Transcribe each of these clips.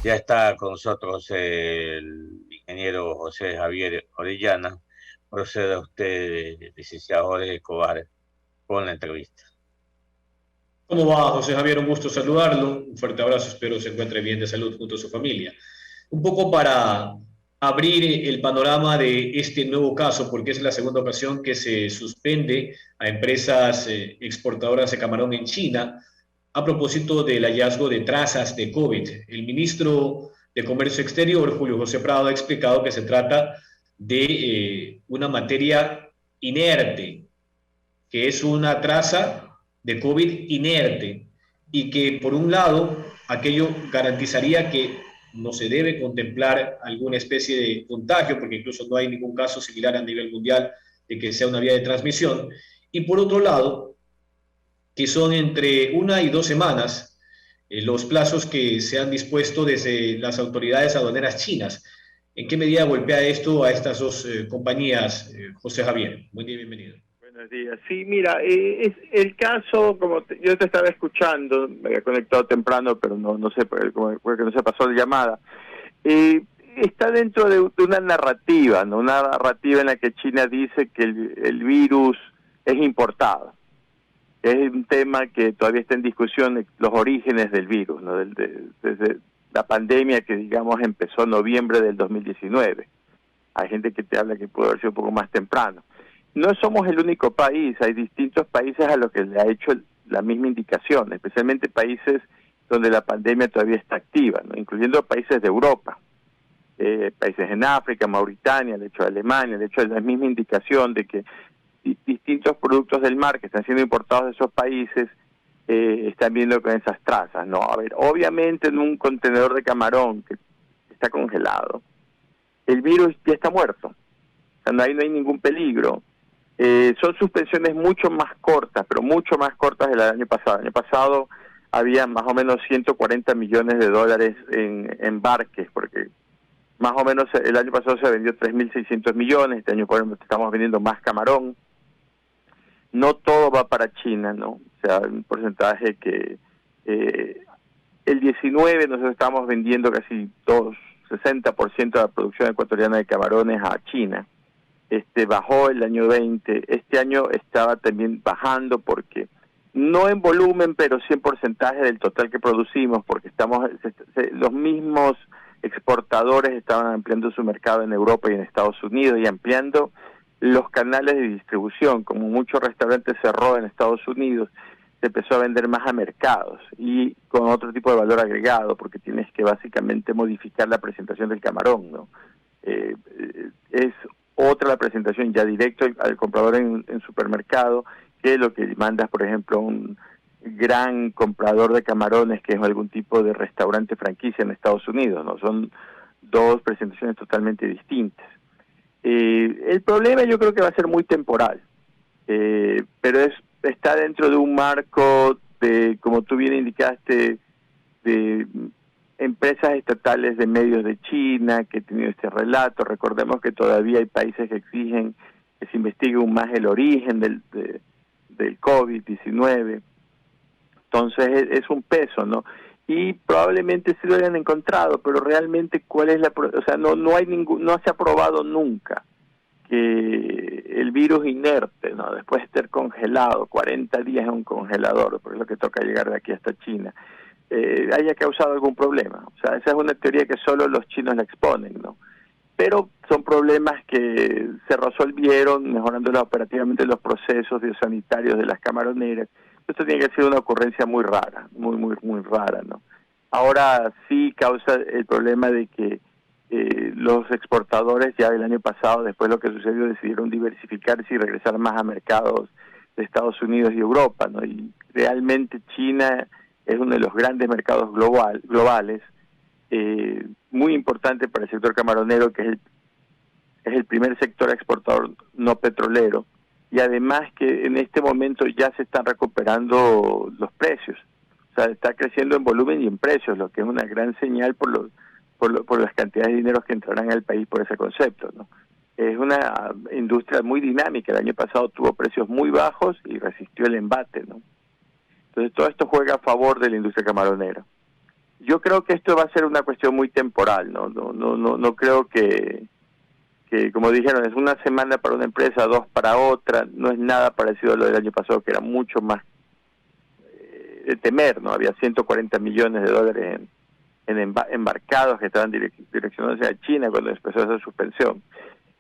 Ya está con nosotros el ingeniero José Javier Orellana. Proceda usted, licenciado Jorge Escobar, con la entrevista. ¿Cómo va, José Javier? Un gusto saludarlo. Un fuerte abrazo. Espero se encuentre bien de salud junto a su familia. Un poco para abrir el panorama de este nuevo caso, porque es la segunda ocasión que se suspende a empresas exportadoras de camarón en China a propósito del hallazgo de trazas de COVID. El ministro de Comercio Exterior, Julio José Prado, ha explicado que se trata de una materia inerte, que es una traza de COVID inerte y que por un lado aquello garantizaría que no se debe contemplar alguna especie de contagio, porque incluso no hay ningún caso similar a nivel mundial de que sea una vía de transmisión, y por otro lado, que son entre 1 y 2 semanas los plazos que se han dispuesto desde las autoridades aduaneras chinas. ¿En qué medida golpea esto a estas dos compañías, José Javier? Buen día y bienvenido. Buenos días. Sí, mira, es el caso, yo te estaba escuchando, me había conectado temprano, pero no sé, porque no se pasó la llamada. Está dentro de una narrativa, ¿no? Una narrativa en la que China dice que el virus es importado. Es un tema que todavía está en discusión, los orígenes del virus, ¿no? Desde la pandemia que, digamos, empezó en noviembre del 2019. Hay gente que te habla que pudo haber sido un poco más temprano. No somos el único país, hay distintos países a los que le ha hecho la misma indicación, especialmente países donde la pandemia todavía está activa, ¿no? Incluyendo países de Europa, países en África, Mauritania, el hecho de Alemania, el hecho de la misma indicación de que distintos productos del mar que están siendo importados de esos países están viendo con esas trazas, ¿no? A ver, obviamente en un contenedor de camarón que está congelado, el virus ya está muerto, o sea, ahí no hay ningún peligro. Son suspensiones mucho más cortas, pero mucho más cortas del año pasado. El año pasado había más o menos 140 millones de dólares en embarques, porque más o menos el año pasado se vendió 3.600 millones, este año estamos vendiendo más camarón. No todo va para China, ¿no? O sea, un porcentaje que el 19 nosotros estamos vendiendo casi 60% de la producción ecuatoriana de camarones a China. Bajó el año 20, este año estaba también bajando porque no en volumen, pero sí en porcentaje del total que producimos, porque los mismos exportadores estaban ampliando su mercado en Europa y en Estados Unidos y ampliando los canales de distribución. Como muchos restaurantes cerró en Estados Unidos, se empezó a vender más a mercados y con otro tipo de valor agregado, porque tienes que básicamente modificar la presentación del camarón, ¿no? Es otra la presentación ya directo al comprador en supermercado que lo que mandas, por ejemplo, un gran comprador de camarones que es algún tipo de restaurante franquicia en Estados Unidos, ¿no? Son dos presentaciones totalmente distintas. El problema yo creo que va a ser muy temporal, pero está dentro de un marco de, como tú bien indicaste, de empresas estatales de medios de China que han tenido este relato. Recordemos que todavía hay países que exigen que se investigue aún más el origen del COVID-19. Entonces es un peso, ¿no? Y probablemente sí lo hayan encontrado, pero realmente cuál es o sea, no se ha probado nunca que el virus inerte, ¿no? Después de estar congelado 40 días en un congelador, por eso que toca llegar de aquí hasta China, haya causado algún problema. O sea, esa es una teoría que solo los chinos la exponen, ¿no? Pero son problemas que se resolvieron mejorando operativamente los procesos biosanitarios de las camaroneras. Esto tiene que ser una ocurrencia muy rara, muy rara, ¿no? Ahora sí causa el problema de que los exportadores ya el año pasado, después de lo que sucedió, decidieron diversificarse y regresar más a mercados de Estados Unidos y Europa, ¿no? Y realmente China es uno de los grandes mercados globales, muy importante para el sector camaronero, que es el primer sector exportador no petrolero, y además que en este momento ya se están recuperando los precios, o sea, está creciendo en volumen y en precios, lo que es una gran señal por las cantidades de dinero que entrarán al país por ese concepto, ¿no? Es una industria muy dinámica. El año pasado tuvo precios muy bajos y resistió el embate, ¿no? Entonces todo esto juega a favor de la industria camaronera. yo creo que esto va a ser una cuestión muy temporal, no creo que como dijeron, es una semana para una empresa, 2 para otra, no es nada parecido a lo del año pasado, que era mucho más de temer, ¿no? Había 140 millones de dólares en embarcados que estaban direccionándose a China cuando empezó esa suspensión.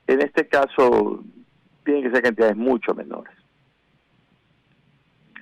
En este caso, tienen que ser cantidades mucho menores.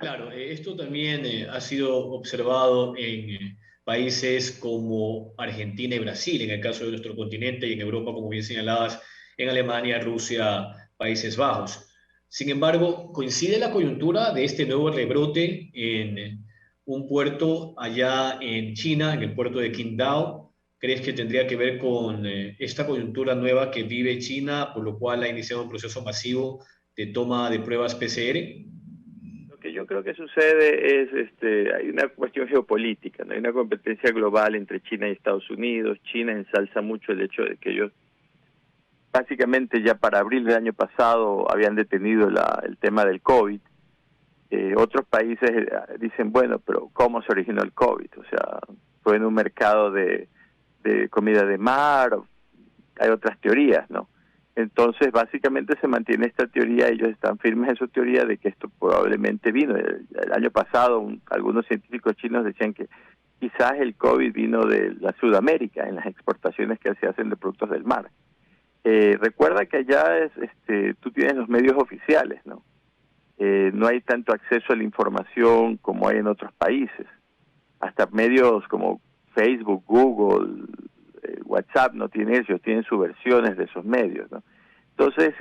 Claro, esto también ha sido observado en países como Argentina y Brasil, en el caso de nuestro continente, y en Europa, como bien señalabas, en Alemania, Rusia, Países Bajos. Sin embargo, ¿coincide la coyuntura de este nuevo rebrote en un puerto allá en China, en el puerto de Qingdao? ¿Crees que tendría que ver con esta coyuntura nueva que vive China, por lo cual ha iniciado un proceso masivo de toma de pruebas PCR? Lo que yo creo que sucede es, hay una cuestión geopolítica, ¿no? Hay una competencia global entre China y Estados Unidos. China ensalza mucho el hecho de que ellos, básicamente ya para abril del año pasado, habían detenido el tema del COVID. Otros países dicen, bueno, pero ¿cómo se originó el COVID? O sea, fue en un mercado de comida de mar, hay otras teorías, ¿no? Entonces, básicamente se mantiene esta teoría, ellos están firmes en su teoría de que esto probablemente vino. El año pasado, algunos científicos chinos decían que quizás el COVID vino de la Sudamérica, en las exportaciones que se hacen de productos del mar. Recuerda que allá tú tienes los medios oficiales, ¿no? No hay tanto acceso a la información como hay en otros países. Hasta medios como Facebook, Google, WhatsApp no tienen ellos, tienen sus versiones de esos medios, ¿no? Entonces,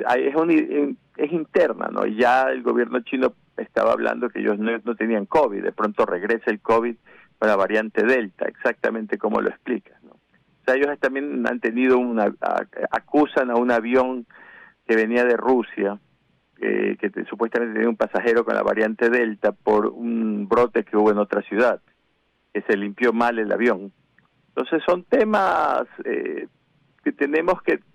es interna, ¿no? Y ya el gobierno chino estaba hablando que ellos no tenían COVID, de pronto regresa el COVID con la variante Delta, exactamente como lo explicas, ¿no? O sea, ellos también han tenido acusan a un avión que venía de Rusia, supuestamente tenía un pasajero con la variante Delta por un brote que hubo en otra ciudad, que se limpió mal el avión. Entonces son temas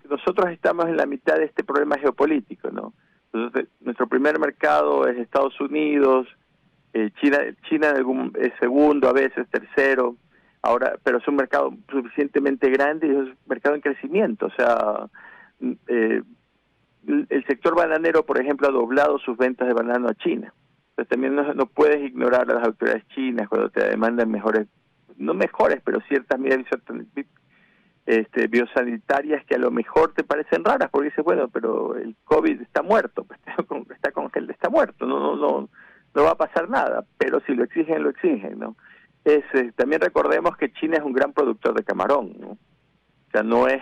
nosotros estamos en la mitad de este problema geopolítico, ¿no? Entonces, nuestro primer mercado es Estados Unidos, China es segundo, a veces tercero, ahora, pero es un mercado suficientemente grande y es un mercado en crecimiento, o sea, el sector bananero, por ejemplo, ha doblado sus ventas de banano a China. Entonces también no puedes ignorar a las autoridades chinas cuando te demandan no mejores, pero ciertas medidas biosanitarias que a lo mejor te parecen raras, porque dices, bueno, pero el COVID está muerto, está muerto, no va a pasar nada, pero si lo exigen, ¿no? También recordemos que China es un gran productor de camarón, ¿no? O sea, no es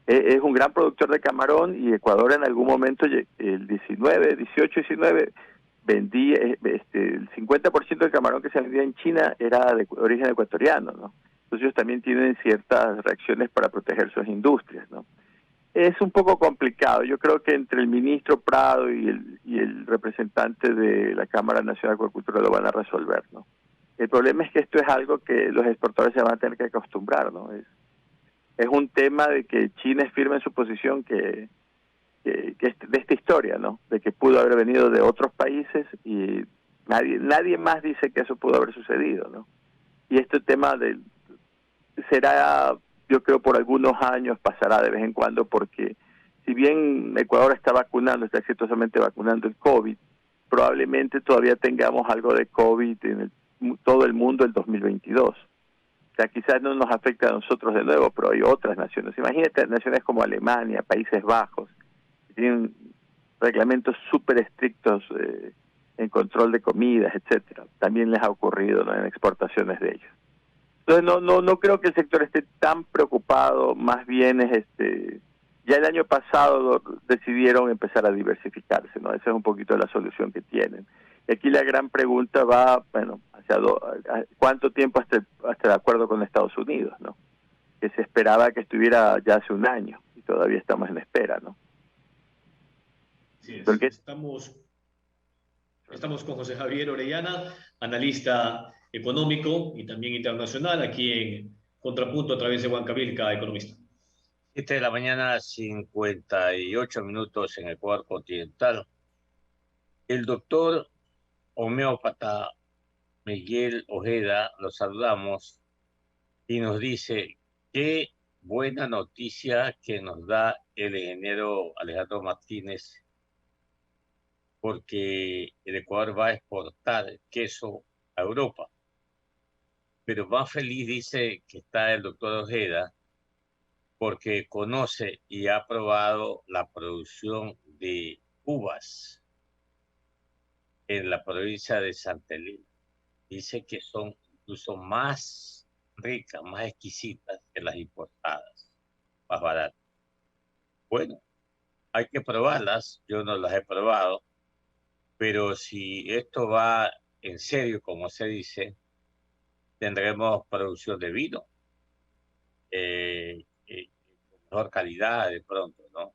es un gran productor de camarón, y Ecuador en algún momento, el 18-19, vendía, el 50% del camarón que se vendía en China era de origen ecuatoriano, ¿no? Entonces ellos también tienen ciertas reacciones para proteger sus industrias, ¿no? Es un poco complicado. Yo creo que entre el ministro Prado y el representante de la Cámara Nacional de Acuicultura lo van a resolver, ¿no? El problema es que esto es algo que los exportadores se van a tener que acostumbrar, ¿no? Es un tema de que China es firme en su posición que de esta historia, ¿no? De que pudo haber venido de otros países y nadie más dice que eso pudo haber sucedido, ¿no? Y este tema será, yo creo, por algunos años, pasará de vez en cuando, porque si bien Ecuador está exitosamente vacunando el COVID, probablemente todavía tengamos algo de COVID en todo el mundo el 2022. O sea, quizás no nos afecta a nosotros de nuevo, pero hay otras naciones. Imagínate naciones como Alemania, Países Bajos, que tienen reglamentos súper estrictos en control de comidas, etcétera. También les ha ocurrido, ¿no?, en exportaciones de ellos. Entonces no creo que el sector esté tan preocupado, más bien ya el año pasado decidieron empezar a diversificarse, ¿no? Esa es un poquito la solución que tienen. Y aquí la gran pregunta va, bueno, ¿cuánto tiempo hasta el acuerdo con Estados Unidos, ¿no? Que se esperaba que estuviera ya hace un año y todavía estamos en espera, ¿no? Sí, Porque estamos con José Javier Orellana, analista económico y también internacional, aquí en Contrapunto a través de Huancavilca, economista. 7 de la mañana, 58 minutos en Ecuador continental. El doctor homeópata Miguel Ojeda, lo saludamos y nos dice: qué buena noticia que nos da el ingeniero Alejandro Martínez, porque el Ecuador va a exportar queso a Europa. Pero más feliz dice que está el doctor Ojeda, porque conoce y ha probado la producción de uvas en la provincia de Santa Elena. Dice que son incluso más ricas, más exquisitas que las importadas, más baratas. Bueno, hay que probarlas, yo no las he probado, pero si esto va en serio, como se dice, tendremos producción de vino, con mejor calidad de pronto, ¿no?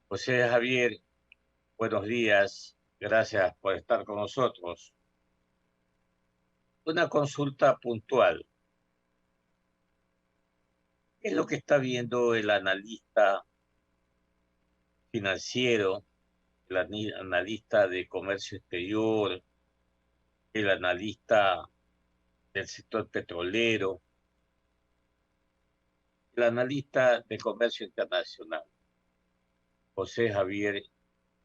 José Javier, buenos días, gracias por estar con nosotros. Una consulta puntual. ¿Qué es lo que está viendo el analista financiero, el analista de comercio exterior, el analista del sector petrolero, el analista de comercio internacional, José Javier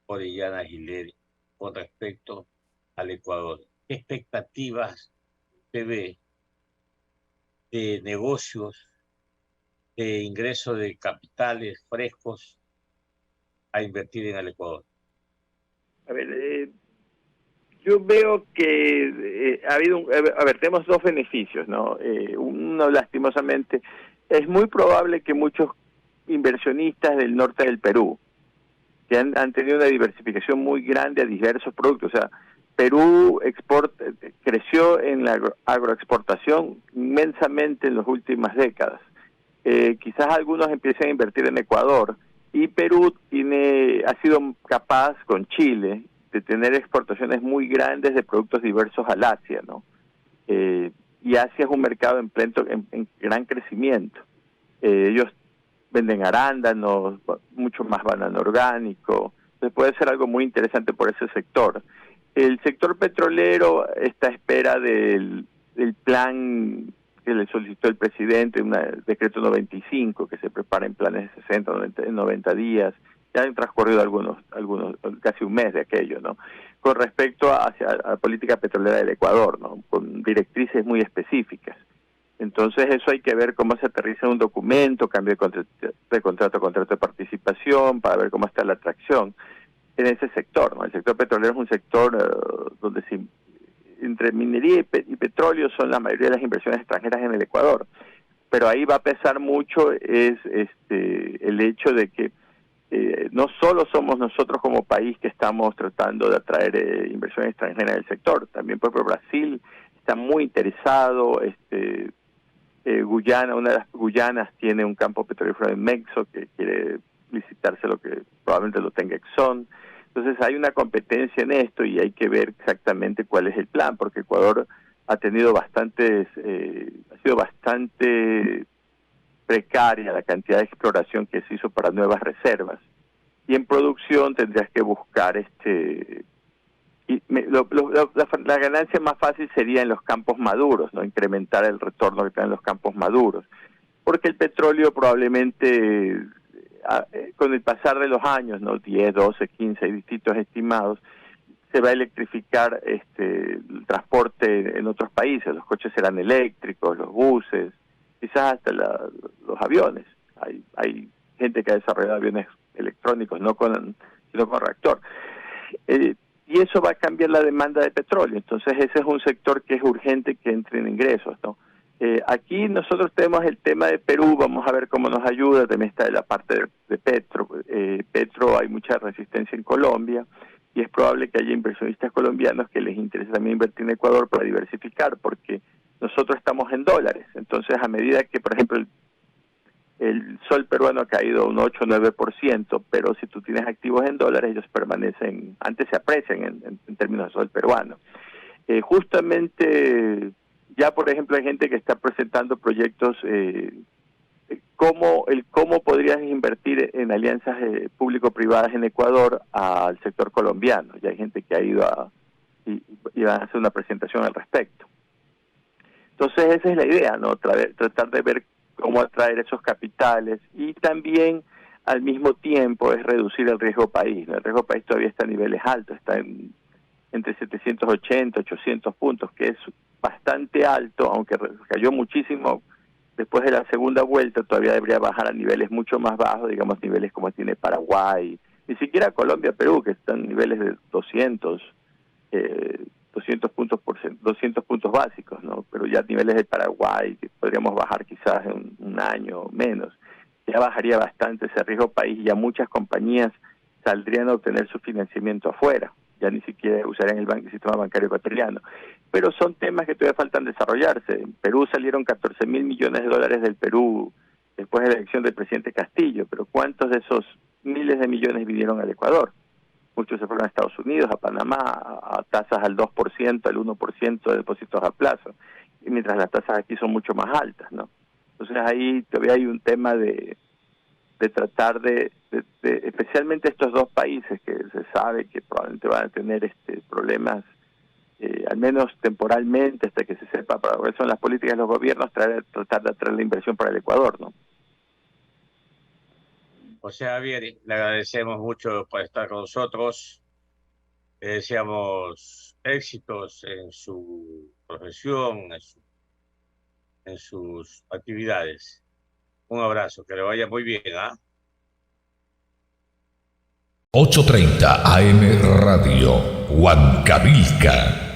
Orellana Gileri, con respecto al Ecuador? ¿Qué expectativas usted ve de negocios, de ingreso de capitales frescos a invertir en el Ecuador? A ver, yo veo que ha habido, tenemos dos beneficios, ¿no? Uno, lastimosamente, es muy probable que muchos inversionistas del norte del Perú, que han tenido una diversificación muy grande a diversos productos, o sea, Perú creció en la agroexportación inmensamente en las últimas décadas. Quizás algunos empiecen a invertir en Ecuador, y Perú ha sido capaz con Chile de tener exportaciones muy grandes de productos diversos al Asia, ¿no? Y Asia es un mercado en gran crecimiento. Ellos venden arándanos, mucho más banano orgánico, entonces puede ser algo muy interesante por ese sector. El sector petrolero está a espera del plan que le solicitó el presidente, un decreto 95, que se prepara en planes de 60, 90 días. Ya han transcurrido algunos, casi un mes de aquello, ¿no? Con respecto a la política petrolera del Ecuador, ¿no? Con directrices muy específicas. Entonces eso hay que ver cómo se aterriza en un documento, cambio de contrato de participación, para ver cómo está la atracción en ese sector, ¿no? El sector petrolero es un sector donde entre minería y petróleo son la mayoría de las inversiones extranjeras en el Ecuador, pero ahí va a pesar mucho el hecho de que no solo somos nosotros como país que estamos tratando de atraer inversiones extranjeras en el sector, también por ejemplo Brasil está muy interesado. Guyana, una de las Guyanas tiene un campo petrolífero en Mexo que quiere licitárselo, que probablemente lo tenga Exxon. Entonces hay una competencia en esto y hay que ver exactamente cuál es el plan, porque Ecuador ha sido bastante precaria la cantidad de exploración que se hizo para nuevas reservas. Y en producción tendrías que buscar la ganancia más fácil sería en los campos maduros, ¿no? Incrementar el retorno que tienen los campos maduros, porque el petróleo probablemente con el pasar de los años, ¿no? 10, 12, 15, hay distintos estimados, se va a electrificar el transporte en otros países. Los coches serán eléctricos, los buses, quizás hasta los aviones. Hay gente que ha desarrollado aviones electrónicos, sino con reactor. Y eso va a cambiar la demanda de petróleo. Entonces ese es un sector que es urgente que entre en ingresos, ¿no? Aquí nosotros tenemos el tema de Perú, vamos a ver cómo nos ayuda. También está la parte de Petro. Petro, hay mucha resistencia en Colombia y es probable que haya inversionistas colombianos que les interese también invertir en Ecuador para diversificar, porque nosotros estamos en dólares. Entonces, a medida que, por ejemplo, el sol peruano ha caído un 8 o 9%, pero si tú tienes activos en dólares, ellos permanecen, antes se aprecian en términos de sol peruano. Justamente, ya por ejemplo, hay gente que está presentando proyectos, cómo podrías invertir en alianzas público-privadas en Ecuador al sector colombiano. Ya hay gente que ha ido y van a hacer una presentación al respecto. Entonces esa es la idea, ¿no? Tratar de ver cómo atraer esos capitales y también al mismo tiempo es reducir el riesgo país, ¿no? El riesgo país todavía está a niveles altos, está entre 780, 800 puntos, que es bastante alto, aunque cayó muchísimo después de la segunda vuelta, todavía debería bajar a niveles mucho más bajos, digamos niveles como tiene Paraguay, ni siquiera Colombia, Perú, que están en niveles de 200 puntos básicos, ¿no? Pero ya a niveles de Paraguay, que podríamos bajar quizás en un año o menos, ya bajaría bastante ese riesgo país y ya muchas compañías saldrían a obtener su financiamiento afuera, ya ni siquiera usarían el sistema bancario ecuatoriano. Pero son temas que todavía faltan desarrollarse. En Perú salieron 14.000 millones de dólares del Perú después de la elección del presidente Castillo, pero ¿cuántos de esos miles de millones vinieron al Ecuador? Muchos se fueron a Estados Unidos, a Panamá, a tasas al 2%, al 1% de depósitos a plazo, y mientras las tasas aquí son mucho más altas, ¿no? Entonces ahí todavía hay un tema de tratar de especialmente estos dos países que se sabe que probablemente van a tener problemas, al menos temporalmente, hasta que se sepa para cuáles son las políticas de los gobiernos, tratar de atraer la inversión para el Ecuador, ¿no? José Javier, le agradecemos mucho por estar con nosotros. Le deseamos éxitos en su profesión, en sus actividades. Un abrazo, que le vaya muy bien, ¿ah? 8:30 AM Radio, Huancavilca.